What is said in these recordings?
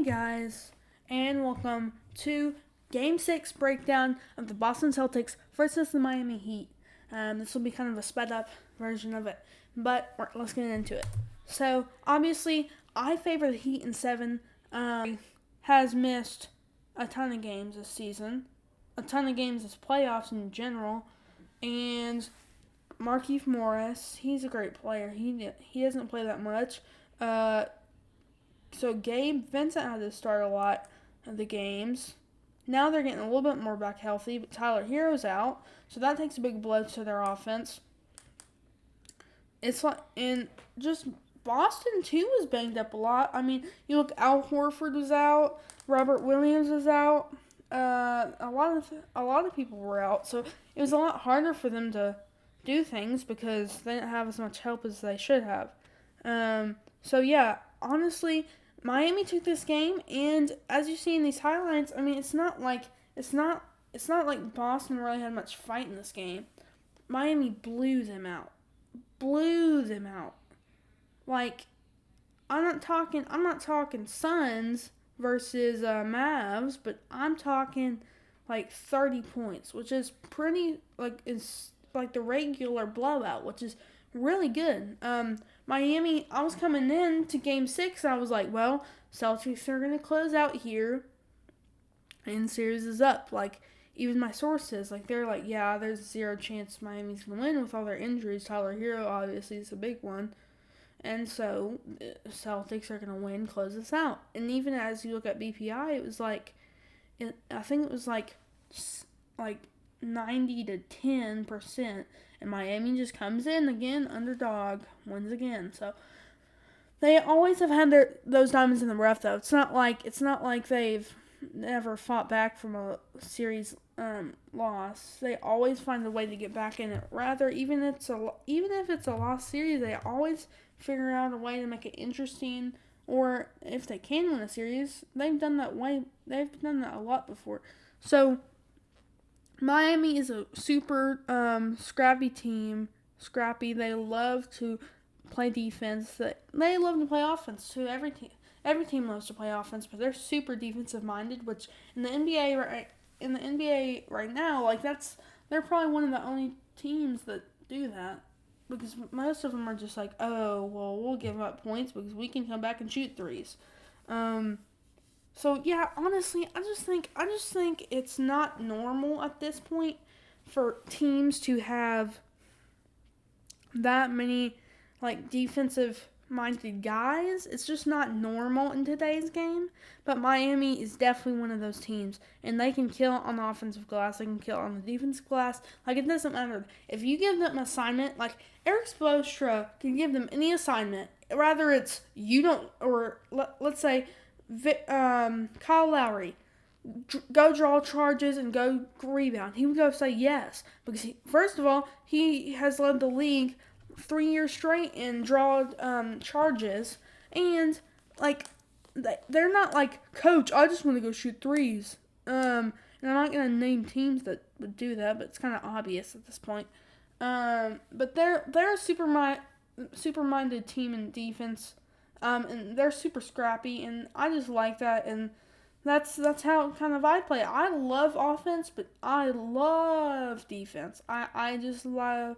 Hey guys, and welcome to Game 6 breakdown of the Boston Celtics versus the Miami Heat. This will be kind of a sped up version of it, but let's get into it. So, obviously, I favor the Heat in 7. Has missed a ton of games this season, a ton of games this playoffs in general, and Markieff Morris, he's a great player. He doesn't play that much. So Gabe Vincent had to start a lot of the games. Now they're getting a little bit more back healthy, but Tyler Hero's out, so that takes a big blow to their offense. It's like, and just Boston too was banged up a lot. I mean, you look, Al Horford was out, Robert Williams was out, a lot of people were out, so it was a lot harder for them to do things because they didn't have as much help as they should have. So yeah, honestly, Miami took this game, and as you see in these highlights, I mean, it's not like Boston really had much fight in this game. Miami blew them out. Like, I'm not talking Suns versus Mavs, but I'm talking like 30 points, which is pretty is like the regular blowout, which is really good. Miami, I was coming in to Game 6, I was like, well, Celtics are going to close out here, and series is up. Like, even my sources, like, they're like, yeah, there's a 0 chance Miami's going to win with all their injuries. Tyler Hero, obviously, is a big one. And so, Celtics are going to win, close this out. And even as you look at BPI, it was like, I think it was like 90 to 10%, and Miami just comes in again, underdog, wins again. So they always have had those diamonds in the rough, though. It's not like they've never fought back from a series loss. They always find a way to get back in it. Rather, even if it's a lost series, they always figure out a way to make it interesting. Or if they can win a series, they've done that a lot before. So Miami is a super scrappy team. Scrappy. They love to play defense. They love to play offense too. Every team loves to play offense, but they're super defensive minded. Which in the NBA right now, like they're probably one of the only teams that do that, because most of them are just like, oh well, we'll give up points because we can come back and shoot threes. So yeah, honestly, I just think it's not normal at this point for teams to have that many like defensive minded guys. It's just not normal in today's game. But Miami is definitely one of those teams, and they can kill on the offensive glass, they can kill on the defensive glass. Like, it doesn't matter. If you give them an assignment, like Eric Spoelstra can give them any assignment, rather it's you don't, or let's say Kyle Lowry, go draw charges and go rebound. He would go say yes, because first of all, he has led the league 3 years straight in draw charges, and like they're not like, coach, I just want to go shoot threes. And I'm not gonna name teams that would do that, but it's kind of obvious at this point. But they're a super minded team in defense. And they're super scrappy, and I just like that, and that's how kind of I play. I love offense, but I love defense. I just love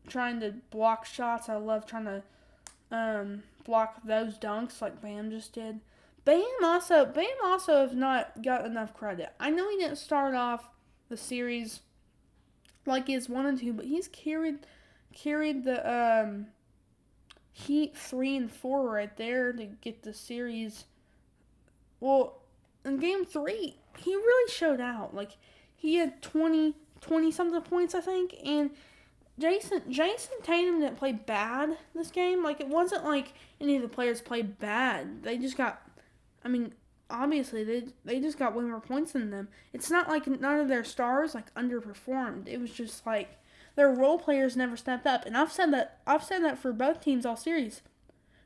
trying to block shots. I love trying to block those dunks like Bam just did. Bam also has not got enough credit. I know he didn't start off the series like he is 1 and 2, but he's carried the Heat 3 and 4 right there to get the series. Well, in Game 3, he really showed out. Like, he had 20 something points, I think, and Jason Tatum didn't play bad this game. Like, it wasn't like any of the players played bad. They just got, I mean, obviously they just got way more points than them. It's not like none of their stars like underperformed. It was just like their role players never stepped up, and I've said that for both teams all series.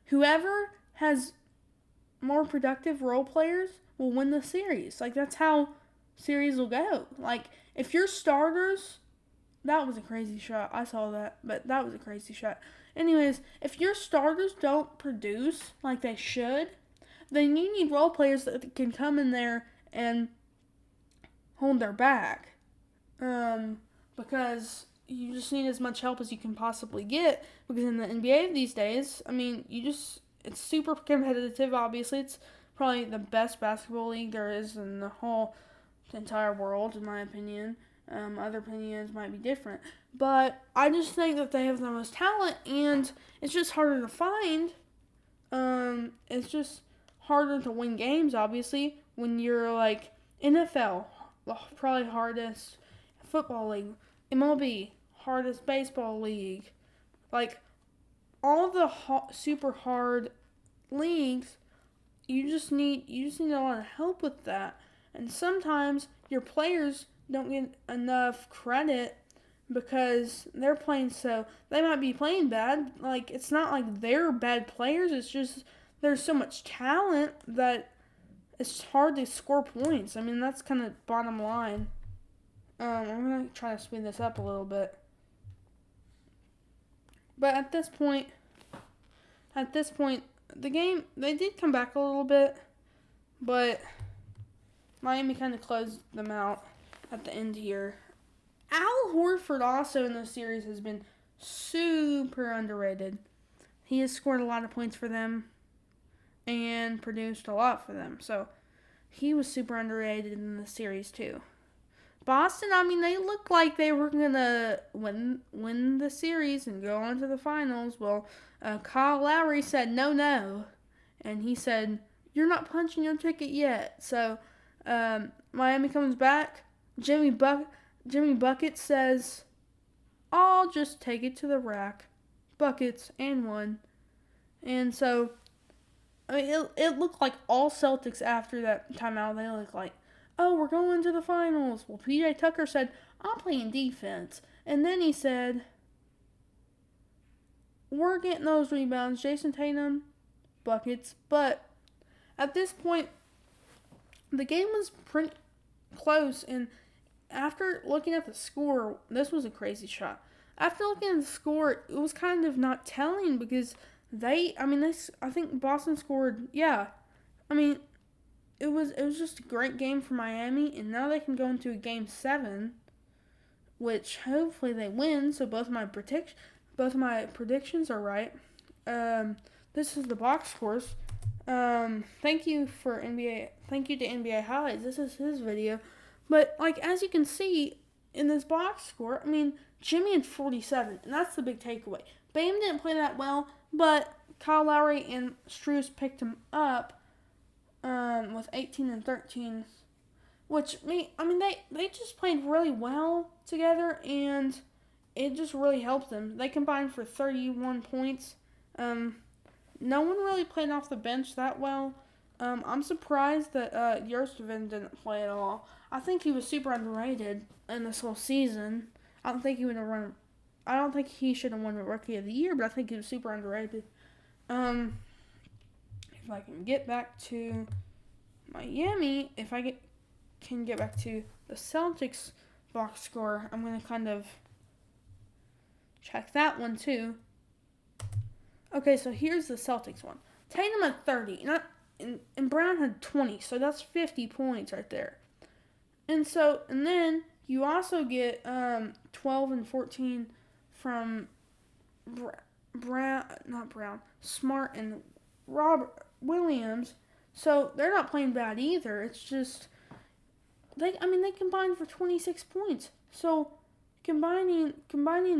Whoever has more productive role players will win the series. Like, that's how series will go. Like, if your starters, that was a crazy shot. I saw that, but that was a crazy shot. Anyways, if your starters don't produce like they should, then you need role players that can come in there and hold their back. Because you just need as much help as you can possibly get. Because in the NBA these days, I mean, it's super competitive, obviously. It's probably the best basketball league there is in the whole entire world, in my opinion. Other opinions might be different. But I just think that they have the most talent, and it's just harder to find. It's just harder to win games, obviously, when you're like NFL, probably hardest football league, MLB, hardest baseball league. Like, all the super hard leagues, you just need a lot of help with that. And sometimes your players don't get enough credit because they're playing they might be playing bad. Like, it's not like they're bad players. It's just there's so much talent that it's hard to score points. I mean, that's kind of bottom line. I'm going to try to speed this up a little bit. But at this point, the game, they did come back a little bit, but Miami kind of closed them out at the end here. Al Horford also in this series has been super underrated. He has scored a lot of points for them and produced a lot for them. So he was super underrated in the series too. Boston, I mean, they looked like they were going to win the series and go on to the finals. Well, Kyle Lowry said no. And he said, "You're not punching your ticket yet." So Miami comes back. Jimmy Bucket says, "I'll just take it to the rack." Buckets and one. And so, I mean, it looked like all Celtics after that timeout, they looked like, "Oh, we're going to the finals." Well, PJ Tucker said, "I'm playing defense." And then he said, "We're getting those rebounds. Jason Tatum, buckets." But at this point, the game was pretty close. And after looking at the score, this was a crazy shot. After looking at the score, it was kind of not telling because I think Boston scored, I mean, it was just a great game for Miami, and now they can go into a game 7, which hopefully they win. So both my predictions are right. This is the box scores. Thank you to NBA Highlights. This is his video, but like as you can see in this box score, I mean Jimmy had 47, and that's the big takeaway. Bam didn't play that well, but Kyle Lowry and Strus picked him up. With 18 and 13, they just played really well together, and it just really helped them. They combined for 31 points. No one really played off the bench that well. I'm surprised that Yurtseven didn't play at all. I think he was super underrated in this whole season. I don't think he should have won the Rookie of the Year, but I think he was super underrated. If I can get back to Miami, can get back to the Celtics box score, I'm going to kind of check that one too. Okay, so here's the Celtics one. Tatum had 30, and Brown had 20, so that's 50 points right there. And then you also get 12 and 14 from Smart and Robert Williams. So they're not playing bad either. It's just they combined for 26 points. So combining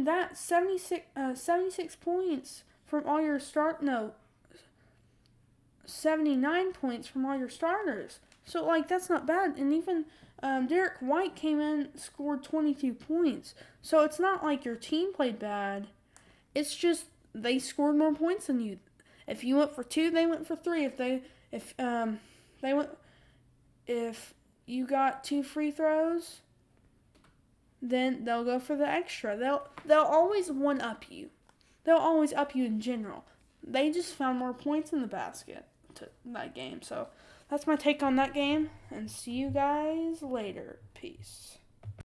that 76 points from all your 79 points from all your starters. So like that's not bad. And even Derek White came in, scored 22 points. So it's not like your team played bad. It's just they scored more points than you. If you went for 2, they went for 3. If you got 2 free throws, then they'll go for the extra. They'll always one up you. They'll always up you in general. They just found more points in the basket to that game. So that's my take on that game, and see you guys later. Peace.